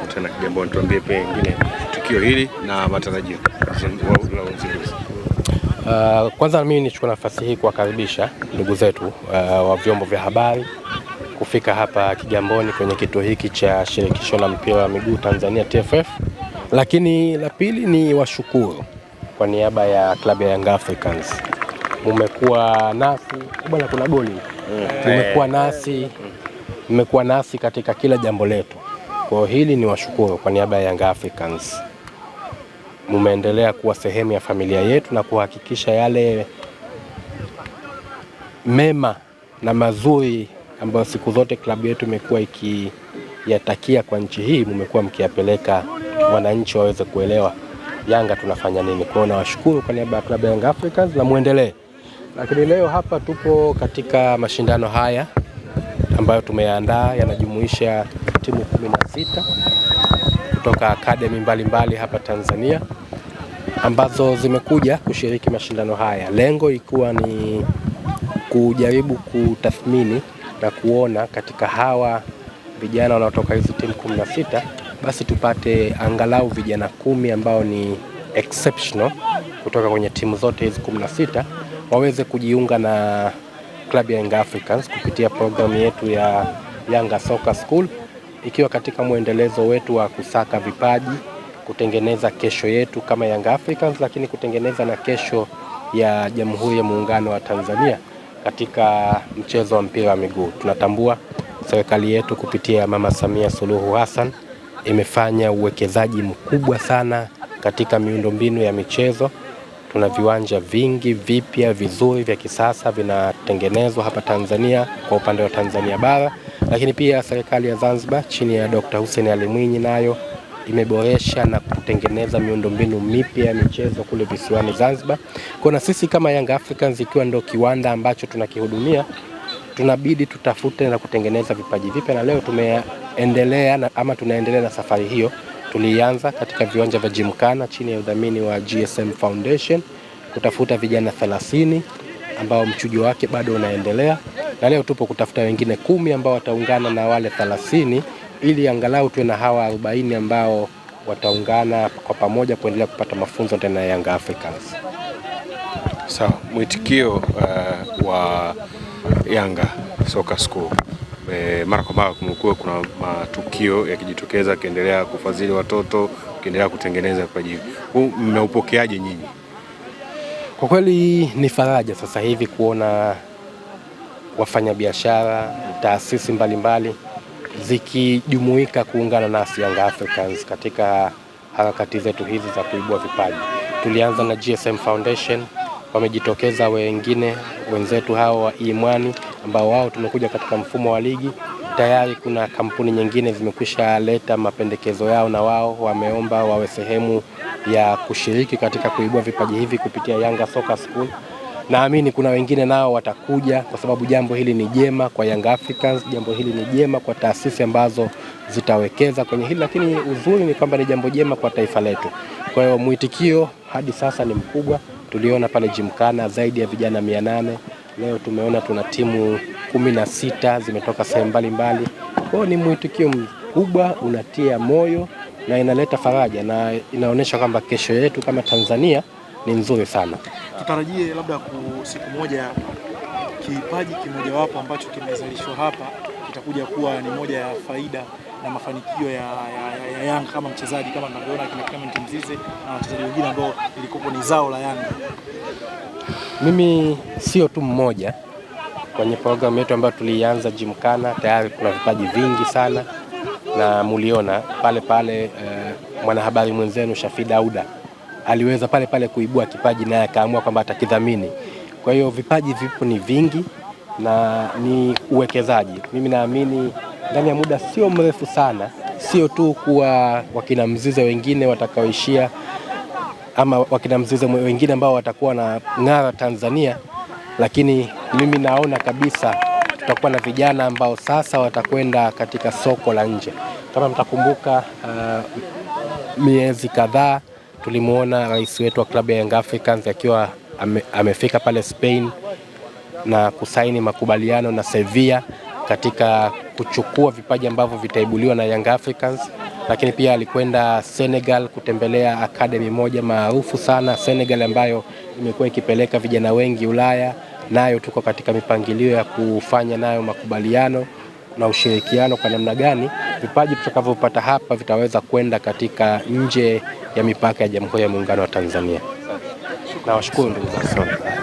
kukutana Kigamboni. Tuambie pengine tukio hili na matarajio la uzinduzi. Kwanza mimi nichukue nafasi hii kuwakaribisha ndugu zetu wa vyombo vya habari kufika hapa Kigamboni kwenye kituo hiki cha shirikisho la mpira wa miguu Tanzania TFF. Lakini la pili ni washukuru kwa niaba ya klabu ya Young Africans. Mmekuwa nasi bwana, kuna goli. Mmekuwa nasi katika kila jambo letu. Kwa hili ni washukuru kwa niaba ya Young Africans. Mmeendelea kuwa sehemu ya familia yetu na kuhakikisha yale mema na mazuri ambayo siku zote klabu yetu imekuwa ikiyatakia kwa nchi hii, mmekuwa mkiyapeleka wananchi waweze kuelewa Yanga tunafanya nini. Kwa hiyo nawashukuru kwa niaba ya klabu ya Young Africans na muendelee. Lakini leo hapa tupo katika mashindano haya ambayo tumeandaa, yanajumuisha timu 16 kutoka academy mbalimbali hapa Tanzania ambazo zimekuja kushiriki mashindano haya. Lengo ikiwa ni kujaribu kutathmini na kuona katika hawa vijana wanaotoka hizi timu 16 basi tupate angalau vijana 10 ambao ni exceptional kutoka kwenye timu zote hizi 16 waweze kujiunga na klabu ya Young Africans kupitia programu yetu ya Yanga Soccer School, ikiwa katika mwendelezo wetu wa kusaka vipaji, kutengeneza kesho yetu kama Young Africans, lakini kutengeneza na kesho ya Jamhuri ya Muungano wa Tanzania katika mchezo wa mpira wa miguu. Tunatambua serikali yetu kupitia Mama Samia Suluhu Hassan imefanya uwekezaji mkubwa sana katika miundombinu ya michezo. Tuna viwanja vingi vipya vizuri vya kisasa vinatengenezwa hapa Tanzania kwa upande wa Tanzania bara, lakini pia serikali ya Zanzibar chini ya Dr. Hussein Ali Mwinyi nayo imeboresha na kutengeneza miundombinu mipya ya michezo kule visiwani Zanzibar. Kwa sisi kama Young Africans, ikiwa ndio kiwanda ambacho tunakihudumia, tunabidi tutafute na kutengeneza vipaji vipya, na leo tunaendelea na safari hiyo. Tulianza katika viwanja vya Gymkhana chini ya udhamini wa GSM Foundation kutafuta vijana 30 ambao mchujo wake bado unaendelea, na leo tupo kutafuta wengine 10 ambao wataungana na wale 30 ili angalau tuwe na hawa 40 ambao wataungana kwa pamoja kuendelea kupata mafunzo tena ya Young Africans. Sawa, mwitikio wa Yanga Soccer School mara kwa mara kumekuwa kuna matukio yakijitokeza, kiendelea kufadhili watoto, kiendelea kutengeneza vipaji. Huu mmeupokeaje nyinyi? Kwa kweli ni faraja sasa hivi kuona wafanyabiashara, taasisi mbalimbali zikijumuika kuungana nasi Young Africans katika harakati zetu hizi za kuibua vipaji. Tulianza na GSM Foundation, wamejitokeza wengine wenzetu hao wa Imani ambao wao tumekuja katika mfumo wa ligi. Tayari kuna kampuni nyingine zimekwisha leta mapendekezo yao na wao wameomba wawe sehemu ya kushiriki katika kuibua vipaji hivi kupitia Yanga Soccer School. Naamini kuna wengine nao watakuja kwa sababu jambo hili ni jema kwa Young Africans, jambo hili ni jema kwa taasisi ambazo zitawekeza kwenye hili, lakini uzuri ni kwamba ni jambo jema kwa taifa letu. Kwa hiyo mwitikio hadi sasa ni mkubwa. Tuliona pale Gymkhana zaidi ya vijana 800. Leo tumeona tuna timu 16 zimetoka sehemu mbalimbali. Kwa hiyo ni mwitikio mkubwa, unatia moyo na inaleta faraja na inaonyesha kwamba kesho yetu kama Tanzania ni nzuri sana. Tutarajie labda siku moja kipaji kimojawapo ambacho kimezalishwa hapa kitakuja kuwa ni moja ya faida na mafanikio ya Yanga kama mchezaji, kama tunavyoona kina Clement Mzize na wachezaji wengine ambao ilikopo ni zao la Yanga. Mimi sio tu mmoja kwenye programu yetu ambayo tulianza Gymkhana, tayari kuna vipaji vingi sana, na muliona pale mwanahabari mwenzenu Shafi Dauda aliweza pale kuibua kipaji naye akaamua kwamba atakidhamini. Kwa hiyo vipaji vipo ni vingi na ni uwekezaji. Mimi naamini ndani ya muda sio mrefu sana, sio tu kuwa wakina Mzize wengine watakaoishia ama wakina Mzize wengine ambao watakuwa na ng'ara Tanzania, lakini mimi naona kabisa tutakuwa na vijana ambao sasa watakwenda katika soko la nje. Kama mtakumbuka miezi kadhaa tulimuona rais wetu wa klabu ya Young Africans akiwa amefika pale Spain na kusaini makubaliano na Sevilla katika kuchukua vipaji ambavyo vitaibuliwa na Young Africans. lakini pia alikwenda Senegal kutembelea academy moja maarufu sana Senegal ambayo imekuwa ikipeleka vijana wengi Ulaya. Nayo tuko katika mipangilio ya kufanya nayo makubaliano na ushirikiano kwa namna gani vipaji tutakavyopata hapa vitaweza kwenda katika nje ya mipaka ya Jamhuri ya Muungano wa Tanzania. Nawashukuru ndugu zangu.